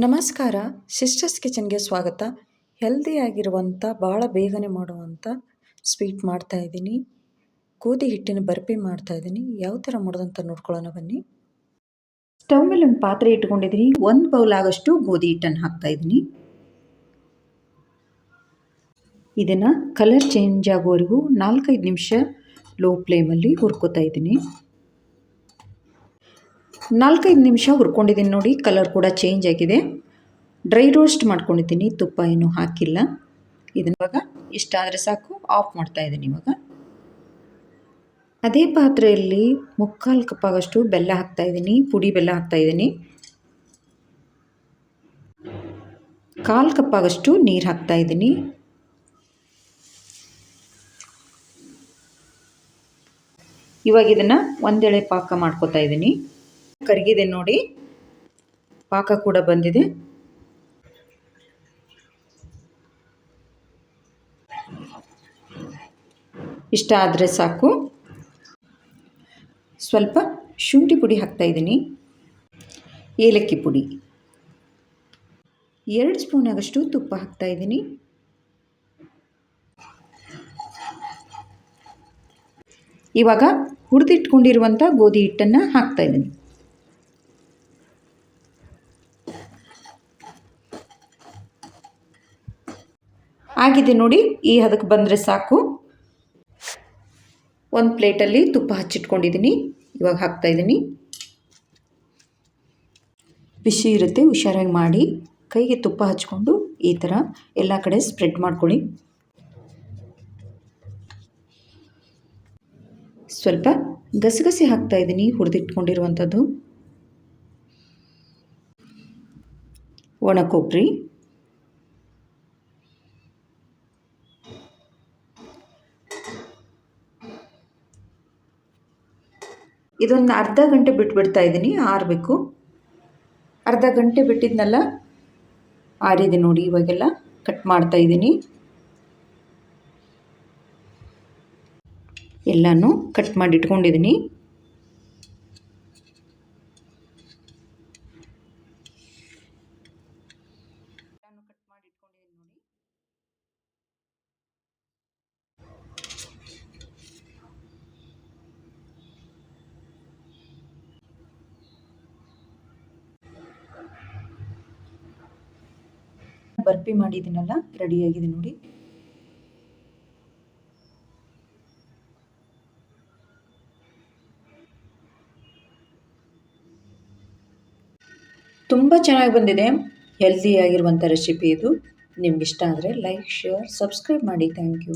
ನಮಸ್ಕಾರ. ಸಿಸ್ಟರ್ಸ್ ಕಿಚನ್ಗೆ ಸ್ವಾಗತ. ಹೆಲ್ದಿಯಾಗಿರುವಂಥ ಭಾಳ ಬೇಗನೆ ಮಾಡುವಂಥ ಸ್ವೀಟ್ ಮಾಡ್ತಾಯಿದ್ದೀನಿ. ಗೋಧಿ ಹಿಟ್ಟಿನ ಬರ್ಫಿ ಮಾಡ್ತಾಯಿದ್ದೀನಿ. ಯಾವ ಥರ ಮಾಡೋದಂತ ನೋಡ್ಕೊಳ್ಳೋಣ ಬನ್ನಿ. ಸ್ಟವ್ ಮೇಲೆ ಒಂದು ಪಾತ್ರೆ ಇಟ್ಕೊಂಡಿದ್ದೀನಿ. 1 ಬೌಲ್ ಆಗೋಷ್ಟು ಗೋಧಿ ಹಿಟ್ಟನ್ನು ಹಾಕ್ತಾಯಿದ್ದೀನಿ. ಇದನ್ನು ಕಲರ್ ಚೇಂಜ್ ಆಗೋವರೆಗೂ 4-5 ನಿಮಿಷ ಲೋ ಫ್ಲೇಮಲ್ಲಿ ಹುರ್ಕೋತಾ ಇದ್ದೀನಿ. 4-5 ನಿಮಿಷ ಹುರ್ಕೊಂಡಿದ್ದೀನಿ ನೋಡಿ. ಕಲರ್ ಕೂಡ ಚೇಂಜ್ ಆಗಿದೆ. ಡ್ರೈ ರೋಸ್ಟ್ ಮಾಡ್ಕೊಂಡಿದ್ದೀನಿ, ತುಪ್ಪ ಏನೂ ಹಾಕಿಲ್ಲ. ಇದನ್ನ ಇವಾಗ ಇಷ್ಟ ಆದರೆ ಸಾಕು, ಆಫ್ ಮಾಡ್ತಾಯಿದ್ದೀನಿ. ಇವಾಗ ಅದೇ ಪಾತ್ರೆಯಲ್ಲಿ 3/4 ಕಪ್ ಆಗೋಷ್ಟು ಬೆಲ್ಲ ಹಾಕ್ತಾಯಿದ್ದೀನಿ. ಪುಡಿ ಬೆಲ್ಲ ಹಾಕ್ತಾಯಿದ್ದೀನಿ. 1/4 ಕಪ್ ಆಗೋಷ್ಟು ನೀರು ಹಾಕ್ತಾಯಿದ್ದೀನಿ. ಇವಾಗ ಇದನ್ನು ಒಂದೆಳೆ ಪಾಕ ಮಾಡ್ಕೊತಾ ಇದ್ದೀನಿ. ಕರಗಿದೆ ನೋಡಿ, ಪಾಕ ಕೂಡ ಬಂದಿದೆ. ಇಷ್ಟ ಆದರೆ ಸಾಕು. ಸ್ವಲ್ಪ ಶುಂಠಿ ಪುಡಿ ಹಾಕ್ತಾಯಿದ್ದೀನಿ. ಏಲಕ್ಕಿ ಪುಡಿ 2 ಸ್ಪೂನ್ ಆಗೋಷ್ಟು ತುಪ್ಪ ಹಾಕ್ತಾಯಿದ್ದೀನಿ. ಇವಾಗ ಹುರಿದಿಟ್ಕೊಂಡಿರುವಂಥ ಗೋಧಿ ಹಿಟ್ಟನ್ನು ಹಾಕ್ತಾಯಿದ್ದೀನಿ. ಆಗಿದೆ ನೋಡಿ, ಈ ಹದಕ್ಕೆ ಬಂದರೆ ಸಾಕು. ಒಂದು ಪ್ಲೇಟಲ್ಲಿ ತುಪ್ಪ ಹಚ್ಚಿಟ್ಕೊಂಡಿದ್ದೀನಿ. ಇವಾಗ ಹಾಕ್ತಾಯಿದ್ದೀನಿ. ಬಿಸಿ ಇರುತ್ತೆ, ಹುಷಾರಾಗಿ ಮಾಡಿ. ಕೈಗೆ ತುಪ್ಪ ಹಚ್ಕೊಂಡು ಈ ಥರ ಎಲ್ಲ ಕಡೆ ಸ್ಪ್ರೆಡ್ ಮಾಡ್ಕೊಳ್ಳಿ. ಸ್ವಲ್ಪ ಗಸಗಸೆ ಹಾಕ್ತಾಯಿದ್ದೀನಿ, ಹುರಿದಿಟ್ಕೊಂಡಿರುವಂಥದ್ದು. ಒಣ ಕೊಬ್ಬರಿ, ಇದೊಂದು ಅರ್ಧ ಗಂಟೆ ಬಿಟ್ಬಿಡ್ತಾ ಇದ್ದೀನಿ, ಆರಬೇಕು. ಅರ್ಧ ಗಂಟೆ ಬಿಟ್ಟಿದ್ನಲ್ಲ, ಆರಿದೆ ನೋಡಿ. ಇವಾಗೆಲ್ಲ ಕಟ್ ಮಾಡ್ತಾಯಿದ್ದೀನಿ. ಎಲ್ಲನೂ ಕಟ್ ಮಾಡಿ ಇಟ್ಕೊಂಡಿದ್ದೀನಿ. ಬರ್ಫಿ ಮಾಡಿದ್ದೀನಲ್ಲ, ರೆಡಿಯಾಗಿದೆ ನೋಡಿ. ತುಂಬ ಚೆನ್ನಾಗಿ ಬಂದಿದೆ. ಹೆಲ್ದಿಯಾಗಿರುವಂಥ ರೆಸಿಪಿ ಇದು. ನಿಮ್ಗೆ ಇಷ್ಟ ಆದರೆ ಲೈಕ್, ಶೇರ್, ಸಬ್ಸ್ಕ್ರೈಬ್ ಮಾಡಿ. Thank you.